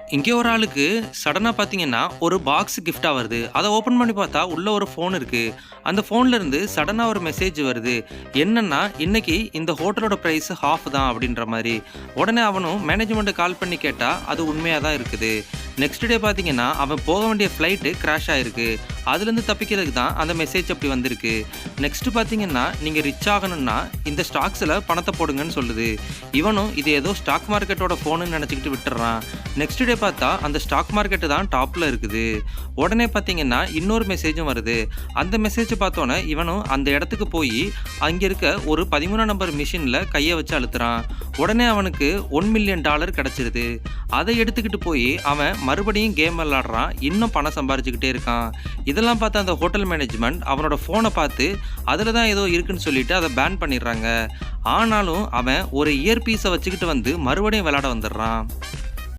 இங்கே ஒரு ஆளுக்கு சடனா பார்த்தீங்கன்னா, ஒரு பாக்ஸ் கிஃப்ட்டா வருது. அத ஓப்பன் பண்ணி பார்த்தா, உள்ள ஒரு ஃபோன் இருக்கு. அந்த ஃபோன்ல இருந்து சடனா ஒரு மெசேஜ் வருது. என்னன்னா, "இன்னைக்கு இந்த ஹோட்டலோட பிரைஸ் ஹால்ஃப் தான்" அப்படின்ற மாரி. உடனே அவனும் மேனேஜ்மென்ட்க்கு கால் பண்ணி கேட்டா, அது உண்மையா தான் இருக்குது. நெக்ஸ்ட் டே பார்த்தீங்கன்னா, அவன் போக வேண்டிய ஃப்ளைட் கிராஷ் ஆயிருக்கு. அதுலேருந்து தப்பிக்கிறதுக்கு தான் அந்த மெசேஜ் அப்படி வந்திருக்கு. நெக்ஸ்ட் பார்த்தீங்கன்னா, "நீங்க ரிச் ஆகணும்னா, இந்த ஸ்டாக்ஸ்ல பணத்த போடுங்கன்னு" சொல்லுது. இவனும் இது ஏதோ ஸ்டாக் மார்க்கெட்டோட ஃபோனுன்னு நெனச்சுக்கிட்டு விட்டுர்றான். நெக்ஸ்ட் டே பார்த்தா அந்த ஸ்டாக் மார்க்கெட் தான் டாப்ல இருக்குது. உடனே பார்த்தீங்கன்னா இன்னொரு மெசேஜும் வருது. அந்த மெசேஜ் பார்த்தோன்னே இவனும் அந்த இடத்துக்கு போய் அங்க இருக்க ஒரு 13 நம்பர் மிஷின்ல கைய வச்சு அழுத்துறான். உடனே அவனுக்கு $1,000,000 கிடைச்சிருது. அதை எடுத்துக்கிட்டு போய் அவன் மறுபடியும் கேம் விளையாடுறான். இன்னும் பணம் சம்பாரிச்சுக்கிட்டே இருக்கான். இதெல்லாம் பார்த்த அந்த ஹோட்டல் மேனேஜ்மெண்ட் அவனோட ஃபோனை பார்த்து அதில தான் ஏதோ இருக்குன்னு சொல்லிட்டு அதை பேன் பண்ணிடுறாங்க. ஆனாலும் அவன் ஒரு இயர் பீஸை வச்சுக்கிட்டு வந்து மறுபடியும் விளையாட வந்துடுறான்.